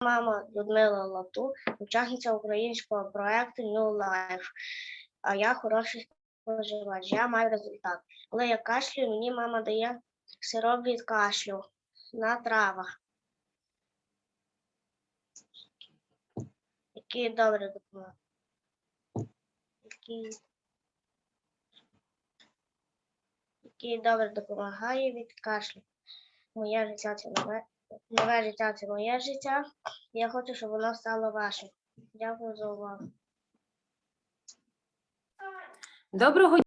мама Людмила Лату, учасниця українського проєкту New Life. А я хороший споживач, я маю результат. Коли я кашлюю, мені мама дає сироп від кашлю на травах, який добре допомагає. Який добре допомагає від кашлю. Моє життя це нове життя це моє життя. Я хочу, щоб воно стало вашим. Дякую за увагу. Доброго